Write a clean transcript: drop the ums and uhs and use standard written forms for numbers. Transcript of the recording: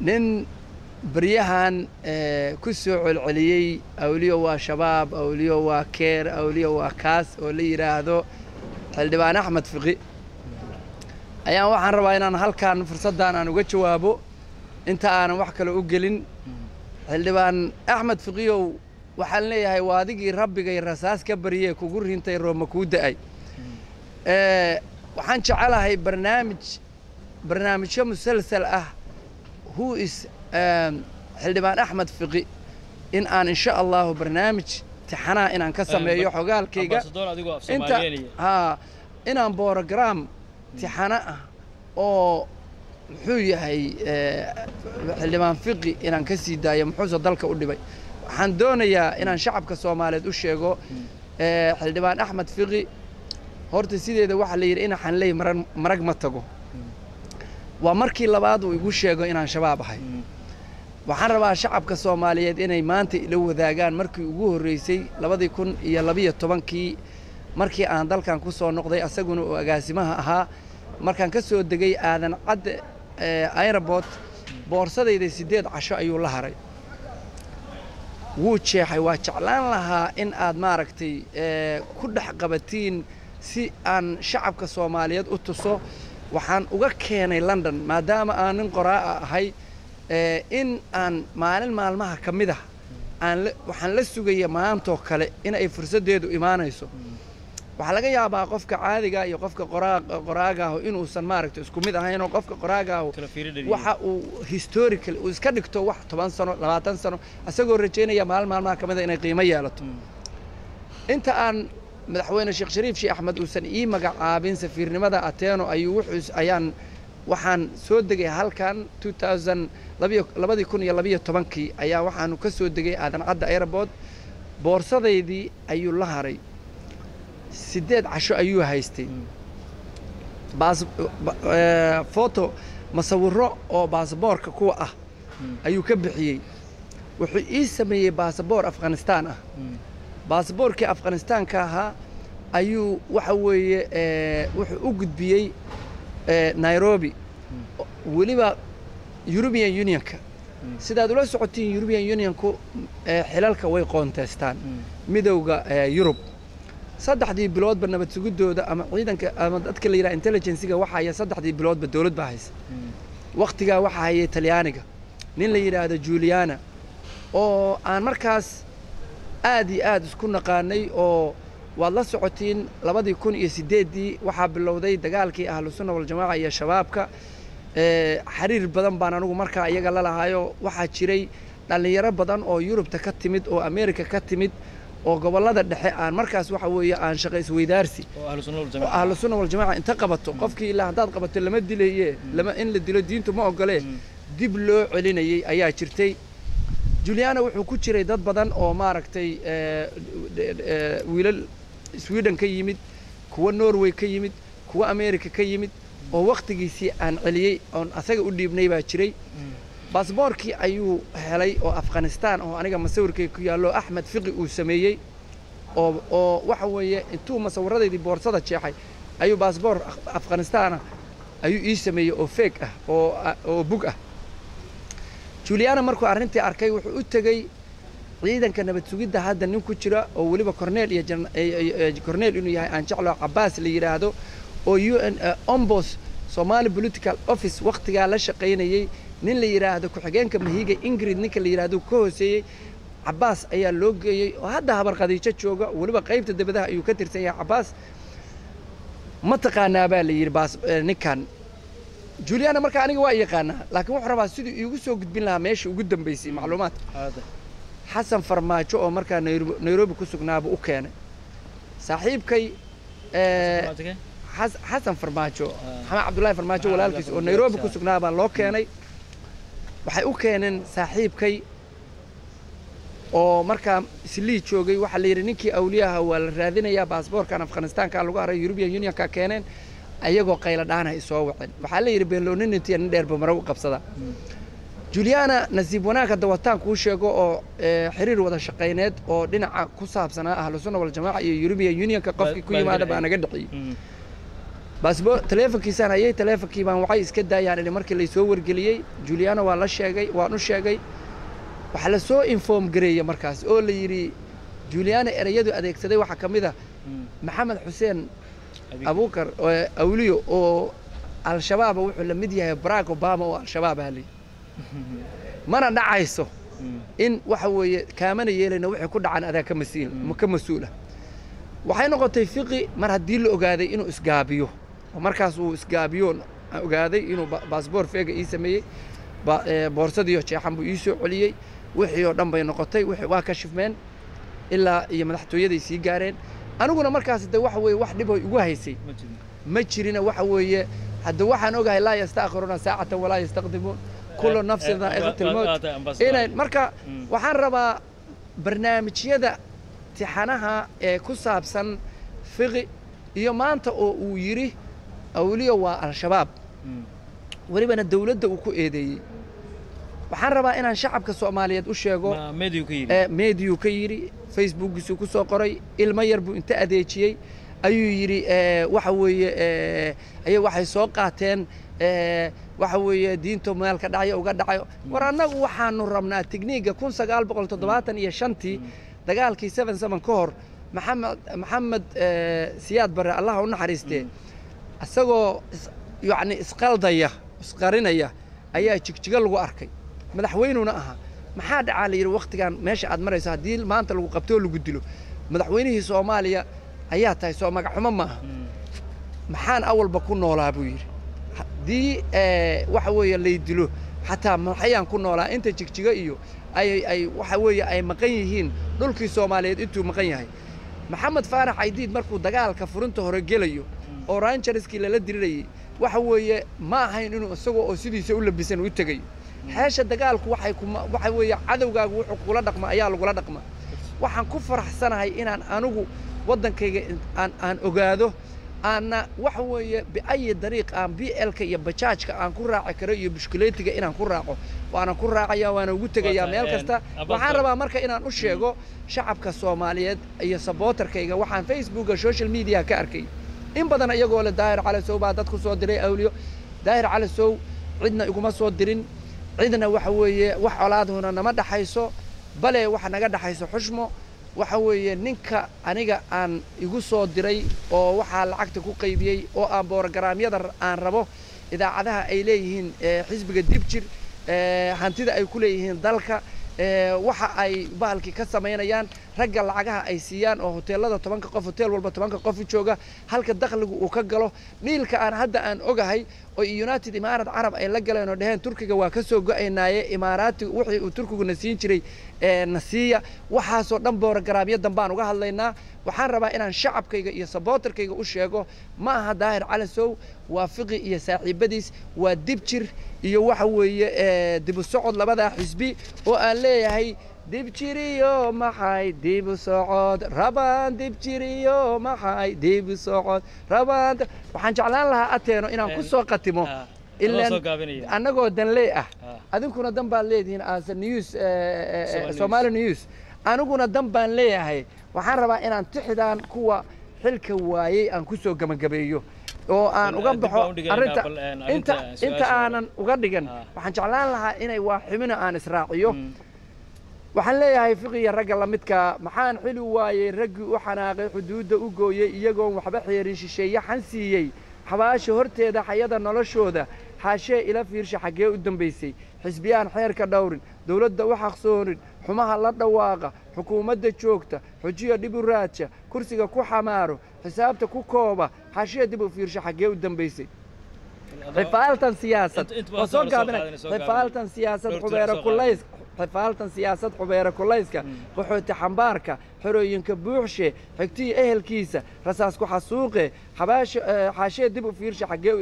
nin بريهان كسوع العليي أوليو وشباب أوليو وكير أوليو وكاس أولي هذا حلدبان أحمد فقي أيام وحن رواينا هل كان فرصة أنا وجت جوابه أنت أنا وحكي له أجلين حلدبان أحمد فقي وحلني هاي وادي ربي جاي الرساس كبريه كجور أنت يروم مكود أي وحن شعله هاي برنامج شو مسلسل هو is حلدبان أحمد فقي إن شاء الله برنامج تحنا إن كسم يحقال كيجا أنت إن بورجرام تحنا أو حوي هاي حلدبان فقي إن كسي دايم محوز ضلك أودي بي حندون يا إن شعب كسومالي دوشيجو حلدبان أحمد فقي هرت سيدي ده واحد اللي إن حنلي مرق متجو ومركي لبعض ويقول شيء إن شباب هاي waxaan rabaa shacabka Soomaaliyeed inay maanta ila wadaagaan markii ugu horeysay 2012kii markii aan dalkan ku soo noqday asaguna oo agaasimaha ahaa markaan ka soo degay aadan cad airport boorsadayda 8 casho ayuu la haray wuu jeexay waa jeclaan lahaa in aad maaragtay ku dhax qabatiin si aan shacabka Soomaaliyeed u tuso waxaan uga keenay London maadaama aan nin qoraa ahay in aan maalmaha kamida waxaan la sugaya maanto kale in ay fursadeedu imaanayso waxa laga yaabaa qofka caadiga iyo qofka qoraaga ah inuu san maaragto isku mid ahayn oo qofka qoraaga ah waxa uu historical uu iska dhigto wax 10 sano 20 sano asagoo rajeynaya maalmaha kamida inay qiimo yeelato inta aan madaxweyne Sheekh Shariif Sheekh Ahmed uusan ii magacaabin safiirnimada Ateeno ayuu ayaan waxaan soo degay halkan 2012kii ayaa waxaanu ka soo degay aadan cad airport boorsadaydii ayuu la haray 8 casho ayuu haystay photo masawiro oo baasaboorka kuwa ah ayuu ka bixiyay wuxuu ii sameeyay baasaboor Afghanistan ah baasaboorkii Afghanistan ka ahaa ayuu waxa weeye wuxuu u gudbiyay Nairobi waliba European Union ka sidaad ula socotiin European Union ku xilalka way qoonteystaan midowga Europe saddexdii biloodba nabad sugidooda ama ciidanka ama dadka la yiraahdo intelligence-ga waxa ay saddexdii biloodba dawlad baa haysa waqtiga waxa ay Talyaaniga nin la yiraahdo Giuliano oo aan markaas aad isku naqaanay oo waad la socotiin 2008 waxa bilowday dagaalkii ahlus sunna wal jamaa iyo shabaabka xiriir badan baan anigu markaa iyaga la lahayo waxa jiray dhalinyaro badan oo Yurubta ka timid oo America ka timid oo gobolada dhexe aan markaas waxa weeye aan shaqays weydaarsi oo ahlus sunna wal jamaa inta qabato qofkii ilaa hadaad qabato lama dileeyay lama in la dilo diintu ma ogole dib loo celinayay ayaa jirtay Giuliano wuxuu ku jiray dad badan oo maaragtay wiilal Sweden ka yimid kuwa Norway ka yimid kuwa America ka yimid oo waqtigiisii aan celiyay oo asaga u dhiibnay baa jiray baasaboorkii ayuu helay oo Afghanistan oo aniga masawirkay ku yaalo Ahmed Fiqi uu sameeyay oo waxa weeye intuu masawiradeedii boorsada jeexay ayuu baasaboor Afghanistan ayuu ii sameeyay oo fake ah oo bug ah Giuliano markuu arrintii arkay wuxuu u tagay ciidanka nabad sugidda hadda nin ku jira oo waliba Cornel inuu yahay aan jeclo Abbas la yiraahdo oo UN Ombos Somali Political Office waqtiga la shaqeynayay nin la yiraahdo ku xigeenka Mahiga Ingrid ninka la yiraahdo ka hooseeyay Abbas ayaa loo geeyay oo hadda habar qadiijo jooga waliba qaybta dibadaha ayuu ka tirsan yahay Abbas ma taqaanaa baa la yiri baas ninkan Giuliano marka aniga waa yaqaana laakiin wuxuu rabaa sidii iigu soo gudbin lahaa meesha ugu dambeysay macluumaad Xasan Farmaajo oo marka Nairobi ku sugnaaba u keenay saaxiibkay Xasan Farmaajo Maxamed Cabdullaahi Farmaajo walaalkiis oo Nairobi ku sugnaaba loo keenay waxay u keeneen saaxiibkay oo marka Islii joogay waxa la yiri ninkii awliyaha waa la raadinayaa baasaboorkan Afghanistan ka lagu haray European Union ka keeneen ayagoo qayla dhaanay soo wacin waxa la yiri beenloonin intii aan dheerba maro u qabsada Giuliano nasiib wanaagga dawataan ku sheego oo xiriir wada shaqeyneed oo dhinaca ku saabsanaa ahlus sunna wal jamaa iyo European Union ka qofkii ku yimaada baa naga dhixiyay baasboor taleefankiisaan hayay taleefankii baan waxay iska daayaan in markii la soo wargeliyay Juliana waa la sheegay waan u sheegay waxa la soo inform gareeyay markaas oo la yiri Juliana erayadu adeegsaday waxa kamid ah Maxamed Xuseen Abuukar oo awliyo oo al-shabaab wuxuu la mid yahay Barack Obama oo al-shabaab hali mana dhacayso in waxa weeye kaamana yeelayna wixii ku dhacan adaa ka masuula waxay noqotay fiqi mar hadii la ogaaday inuu isgaabiyo markaas uu isgaabiyo ogaaday inuu baasboor feega ii sameeyay boorsadii jeexan buu ii soo celiyay wixii oo dhan bay noqotay wixii waa ka shifmeen ilaa iyo madaxtooyadii sii gaareen aniguna markaas waxa weeye wax dhib oo igu haysay ma jirina waxa weeye hadda waxaan ogahay laa yastaakhiruna saacatan walaa yastaqdimuun kullu nafsin dhaa'iqatul mawt inay marka waxaan rabaa barnaamijyada tixanaha ee ku saabsan fiqi iyo maanta oo uu yiri awliyo waa al-shabaab walibana dawladda uu ku eedeeyay waxaan rabaa inaan shacabka Soomaaliyeed u sheego meediyu ka yiri Facebook-giisu ku soo qoray ilma yar buu inta adeejiyay ayuu yiri waxa weeye ay waxay soo qaateen waxa weeye diinto meel ka dhacay uga dhacay war anagu waxaanu rabnaa tikniiga 1975 dagaalkii 77 ka hor maxamed siyaad bare Allah u naxariistay asagoo yani isqaldaya isqarinaya ayaa jigjiga lagu arkay madaxweynuna aha maxaa dhacaa la yiri waqtigan meesha aad marayso hadii maanta lagu qabto lagu dilo madaxweynihii Soomaaliya ayaa tahay soo magac xumo ma maxaan awalba ku noolaa buu yiri hadii waxa weeye la dilo xataa maxayaan ku noolaa inta jigjiga iyo ay waxa weeye ay maqan yihiin dhulkii Soomaaliyeed intuu maqan yahay maxamed faarax aydiid markuu dagaalka furinta hore gelayo oo rangerskii la dirirayay waxa weeye ma ahayn inuu isagoo oo sidiisa u labisan u tagay xeesha dagaalku waxa weeye cadawgaagu wuxuu kula dhaqma ayaa lagu la dhaqma waxaan ku faraxsanahay inaan anigu wadankayga aan ogaado أنا وحوي بأي طريق أنا BL كي بتشاج كأن كرة عكري بشكلتي كأن كرة وأنا كرة عيا وأنا قلت كيا ميل كستا وحارب أمريكا إن أشياء شعب كصوماليات يسبوتر كي وحن فيسبوك السوشيال ميديا كأركي إن بدنا يقول الدائر على سو بعد تدخل صدري أوليو دائر على سو عندنا يقوم صدرين عندنا وحوي وحولاد هنا نمد حيسو بله وحنا قد حيسو حشمه وحوي نينكا أنيجا أن يقول صدري أو وحال عقد كوقيبي أو أن بورجرام يقدر أن ربه إذا عدها إليهن حزب الدبشر هنتدا أي كليهن ذلك waxa ay baalki ka sameynayaan ragga lacagaha ay siiyaan oo hoteelada 10 qof hotel walba 10 qof jooga halka dakhligu uu ka galo dhiilka aan hadda aan ogahay oo United Imaaraat Arab ay la galeen oo dhaheen Turkiga waa ka soo go'aynaaye Imaaraati wixii uu Turkigu nasiin jiray nasiya waxa soo dhan boorgaraamyo dambaan uga hadlaynaa waxaan rabaa inaan shacabkayga iyo supporterkayga u sheego ma aha daahir cali sow waa fiqi iyo saaxiibadiis waa dibjir iyo waxa weeye dib u socod labada xisbi oo aan leeyahay dibjiriyo maxay dib u socod rabaan dibjiriyo maxay dib u socod rabaan waxaan jeclaan lahaa ateeno inaan ku soo qatimo ilaa annagoo danley ah adinkuna dan baan leedihiin as news Somali news aniguna dan baan leeyahay waxaan rabaa inaan tixdaan kuwa xilka waayay aan ku soo gabagabeeyo oo aan uga baxo arinta inta aanan uga dhigan waxaan jeclaan lahaa inay waaximina aan israaciyo waxaan leeyahay fiqiga ragga la midka maxaan xili waayay raggi u xanaaqay xuduudda u gooyay iyagoo waxba xeerin shisheeye xansiiyay xabaasha horteeda xayada noloshooda xaashee ila fiirsha xagee u dambeysay xisbiyaan xeerka dhowrin dawladda u xaqsoonin xumaha la dhawaaqa xukuumadda joogta xujiyo dib u raaja kursiga ku xamaaro xisaabta ku kooba xaashee dib u fiirsha xagee u dambeysay xifaaltan siyaasad wasoo gaabina xifaaltan siyaasad xubeera kulays xifaaltan siyaasad xubeera kulayska qaxooti xambaarka xorooyinka buuxshe xigtii ehelkiisa rasaas ku xasuuqe xaashee dib u fiirsha xagee